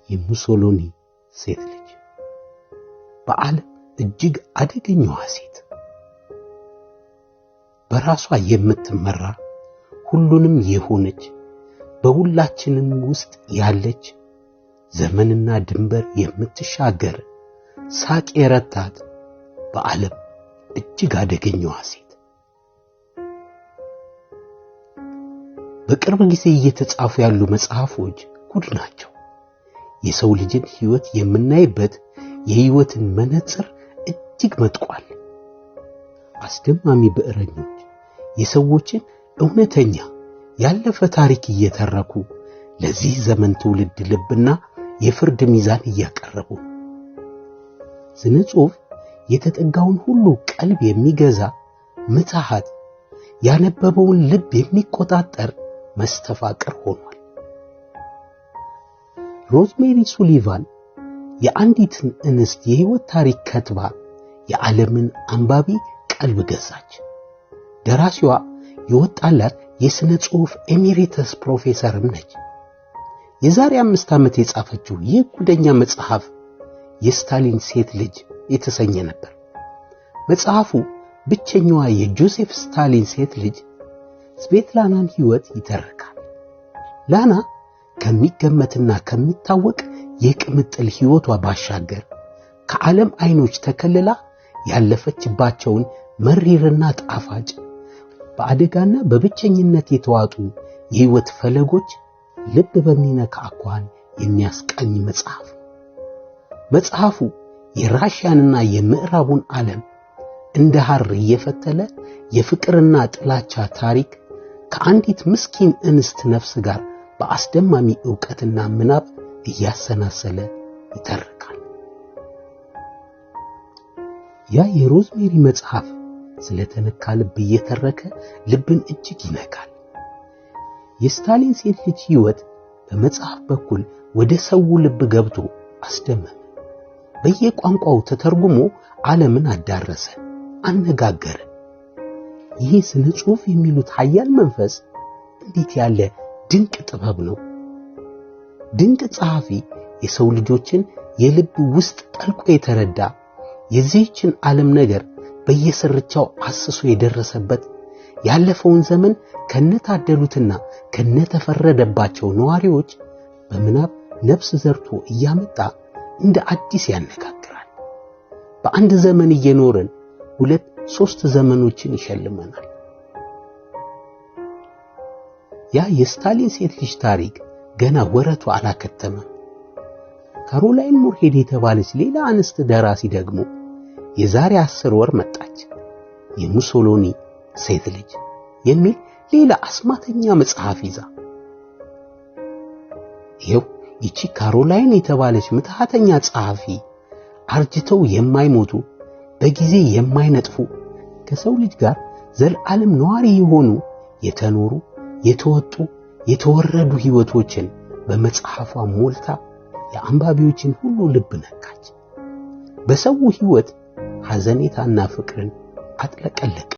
የሙሶሎኒ ሴት ልጅ በዓለም እጅግ አደገኛዋ ሴት፣ በራሷ የምትመራ ሁሉንም የሆነች በሁላችንም ውስጥ ያለች ዘመንና ድንበር የምትሻገር ሳቅ የረታት በዓለም እጅግ አደገኛዋ ሴት። በቅርብ ጊዜ እየተጻፉ ያሉ መጽሐፎች ጉድ ናቸው። የሰው ልጅን ሕይወት የምናይበት የሕይወትን መነጽር እጅግ መጥቋል። አስደማሚ ብዕረኞች የሰዎችን እውነተኛ ያለፈ ታሪክ እየተረኩ ለዚህ ዘመን ትውልድ ልብና የፍርድ ሚዛን እያቀረቡ ነው። ስነ ጽሑፍ የተጠጋውን ሁሉ ቀልብ የሚገዛ ምትሃት፣ ያነበበውን ልብ የሚቆጣጠር መስተፋቅር ሆኗል። ሮዝሜሪ ሱሊቫን የአንዲትን እንስት የሕይወት ታሪክ ከትባ የዓለምን አንባቢ ቀልብ ገዛች። ደራሲዋ የወጣላት የሥነ ጽሑፍ ኤሜሪተስ ፕሮፌሰርም ነች። የዛሬ 5 ዓመት የጻፈችው ይህ ጉደኛ መጽሐፍ የስታሊን ሴት ልጅ የተሰኘ ነበር። መጽሐፉ ብቸኛዋ የጆሴፍ ስታሊን ሴት ልጅ ስቬትላናን ሕይወት ይተርካል። ላና ከሚገመትና ከሚታወቅ የቅምጥል ሕይወቷ ባሻገር ከዓለም አይኖች ተከልላ ያለፈችባቸውን መሪርና ጣፋጭ በአደጋና በብቸኝነት የተዋጡ የሕይወት ፈለጎች ልብ በሚነካ አኳኋን የሚያስቃኝ መጽሐፍ። መጽሐፉ የራሽያንና የምዕራቡን ዓለም እንደ ሐር እየፈተለ የፍቅርና ጥላቻ ታሪክ ከአንዲት ምስኪን እንስት ነፍስ ጋር በአስደማሚ ዕውቀትና ምናብ እያሰናሰለ ይተርካል። ያ የሮዝሜሪ መጽሐፍ ስለተነካ ልብ እየተረከ ልብን እጅግ ይነካል። የስታሊን ሴት ልጅ ሕይወት በመጽሐፍ በኩል ወደ ሰው ልብ ገብቶ አስደመመ። በየቋንቋው ተተርጉሞ ዓለምን አዳረሰ፣ አነጋገረ። ይህ ስነ ጽሑፍ የሚሉት ኃያል መንፈስ እንዴት ያለ ድንቅ ጥበብ ነው! ድንቅ ጸሐፊ የሰው ልጆችን የልብ ውስጥ ጠልቆ የተረዳ የዚህችን ዓለም ነገር በየስርቻው አስሶ የደረሰበት ያለፈውን ዘመን ከነታደሉትና ከነተፈረደባቸው ነዋሪዎች በምናብ ነፍስ ዘርቶ እያመጣ እንደ አዲስ ያነጋግራል። በአንድ ዘመን እየኖርን 2-3 ዘመኖችን ይሸልመናል። ያ የስታሊን ሴት ልጅ ታሪክ ገና ወረቱ አላከተመም። ካሮላይን ሙርሄድ የተባለች ሌላ አንስት ደራሲ ደግሞ የዛሬ 10 ወር መጣች። የሙሶሎኒ ሴት ልጅ የሚል ሌላ አስማተኛ መጽሐፍ ይዛ። ይኸው ይቺ ካሮላይን የተባለች ምትሃተኛ ጸሐፊ አርጅተው የማይሞቱ በጊዜ የማይነጥፉ ከሰው ልጅ ጋር ዘላለም ነዋሪ የሆኑ የተኖሩ የተወጡ የተወረዱ ሕይወቶችን በመጽሐፏ ሞልታ የአንባቢዎችን ሁሉ ልብ ነካች። በሰው ሕይወት ሐዘኔታና ፍቅርን አጥለቀለቀ።